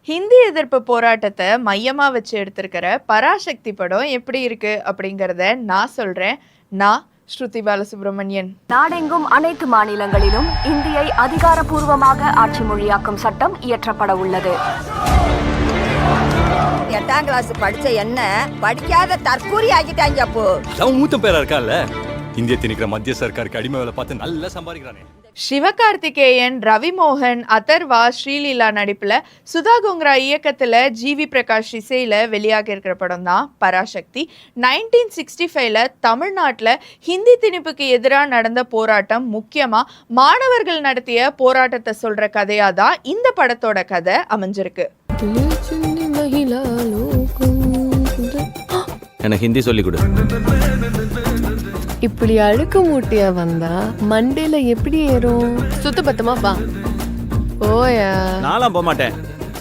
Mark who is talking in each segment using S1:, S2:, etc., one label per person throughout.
S1: ஹிந்தி எதிர்ப்பு போராட்டத்தை மையமா வச்சு எடுத்திருக்கிற பராசக்தி படம் எப்படி இருக்கு அப்படிங்கறத நான் சொல்றேன். நான் ஸ்ருதி பாலசுப்ரமணியன்.
S2: நாடெங்கும் அனைத்து மாநிலங்களிலும் இந்தியை அதிகாரப்பூர்வமாக ஆட்சி மொழியாக்கும் சட்டம் இயற்றப்பட உள்ளது.
S3: 8ஆம் கிளாஸ் படிச்ச என்ன படிக்காத தற்கூரி ஆக்கிட்டாங்க. அப்போ
S4: மூத்தம் பேரா இருக்கான்ல, இந்திய திணிக்கிற மத்திய சர்க்காருக்கு அடிமை வேலை பார்த்து நல்லா சம்பாதிக்கிறானே.
S1: சிவகார்த்திகேயன், ரவிமோகன், அதர்வா, ஸ்ரீலீலா நடிப்புல சுதா கோங்கரா இயக்கத்துல ஜிவி பிரகாஷ் இசையில வெளியாக இருக்கிற படம் தான் பராசக்தி. 1965ல தமிழ்நாட்டில் ஹிந்தி திணிப்புக்கு எதிராக நடந்த போராட்டம், முக்கியமா மாணவர்கள் நடத்திய போராட்டத்தை சொல்ற கதையா தான் இந்த படத்தோட கதை அமைஞ்சிருக்கு.
S4: எனக்கு ஹிந்தி சொல்லிக் கொடு.
S5: இப்படி அழுக்கு மூட்டையா வந்தா மண்டையில எப்படி ஏறும்? சுத்த பத்தமா வா. ஓயா
S4: நாலாம் போக மாட்டேன்.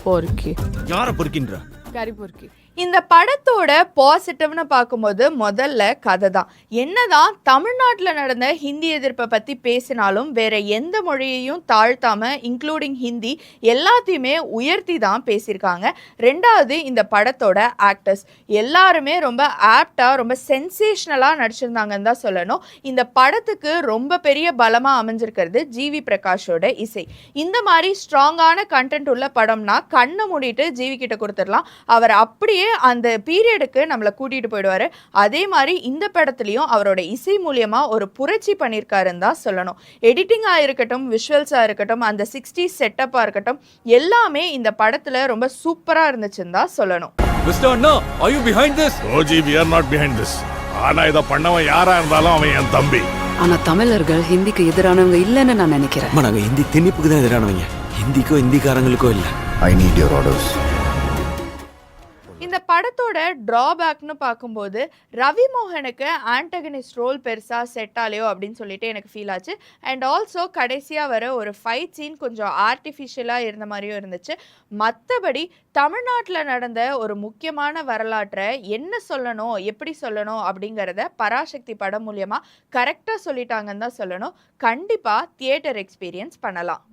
S5: பொறுக்கி
S4: யார பொறுக்கின்ற?
S5: கறி பொறுக்கி.
S1: இந்த படத்தோட பாசிட்டிவ்னு பார்க்கும்போது முதல்ல கதை தான். என்னதான் தமிழ்நாட்டில் நடந்த ஹிந்தி எதிர்ப்பை பற்றி பேசினாலும் வேற எந்த மொழியையும் தாழ்த்தாம இன்க்ளூடிங் ஹிந்தி எல்லாத்தையுமே உயர்த்தி தான் பேசியிருக்காங்க. ரெண்டாவது, இந்த படத்தோட ஆக்டர்ஸ் எல்லாருமே ரொம்ப ஆப்டாக ரொம்ப சென்சேஷ்னலாக நடிச்சிருந்தாங்கன்னு தான் சொல்லணும். இந்த படத்துக்கு ரொம்ப பெரிய பலமாக அமைஞ்சிருக்கிறது ஜிவி பிரகாஷோட இசை. இந்த மாதிரி ஸ்ட்ராங்கான கண்டென்ட் உள்ள படம்னா கண்ணை மூடிட்டு ஜிவி கிட்ட கொடுத்துடலாம். அவர் அப்படியே அந்த பீரியடுக்கு நம்மளை கூட்டிட்டு போயிடுவாரு. அதே மாதிரி இந்த படத்துலயும் அவரோட இசை மூலியமா ஒரு புரட்சி பண்ணியிருக்காருன்னு தான் சொல்லணும். எடிட்டிங்கா இருக்கட்டும், விஷுவல்ஸா இருக்கட்டும், அந்த 60s செட்டப்பா இருக்கட்டும், எல்லாமே இந்த படத்துல ரொம்ப சூப்பரா இருந்துச்சுன்னு தான் சொல்லணும்.
S4: Mister Anna, are you behind this?
S6: OG, we are not behind this. ஆனா இத பண்ணவன் யாரா இருந்தாலும் அவன் என் தம்பி.
S7: ஆனா தமிழர்கள் ஹிந்திக்கு எதிரானவங்க இல்லைன்னு நான் நினைக்கிறேன்.
S4: நாங்க ஹிந்தி திணிப்புக்கு தான் எதிரானவங்க, ஹிந்திக்கோ ஹிந்திக்காரங்களுக்கோ இல்ல.
S6: I need your orders.
S1: இந்த படத்தோட ட்ராபேக்னு பார்க்கும்போது ரவிமோகனுக்கு ஆன்டகனிஸ்ட் ரோல் பெருசாக செட் ஆலையோ அப்படின்னு சொல்லிட்டு எனக்கு ஃபீல் ஆச்சு. அண்ட் ஆல்சோ கடைசியாக வர ஒரு ஃபைட் சீன் கொஞ்சம் ஆர்டிஃபிஷியலாக இருந்த மாதிரியும் இருந்துச்சு. மற்றபடி தமிழ்நாட்டில் நடந்த ஒரு முக்கியமான வரலாற்றை என்ன சொல்லணும், எப்படி சொல்லணும் அப்படிங்கிறத பராசக்தி படம் மூலியமாக கரெக்டாக சொல்லிட்டாங்கன்னு தான் சொல்லணும். கண்டிப்பாக தியேட்டர் எக்ஸ்பீரியன்ஸ் பண்ணலாம்.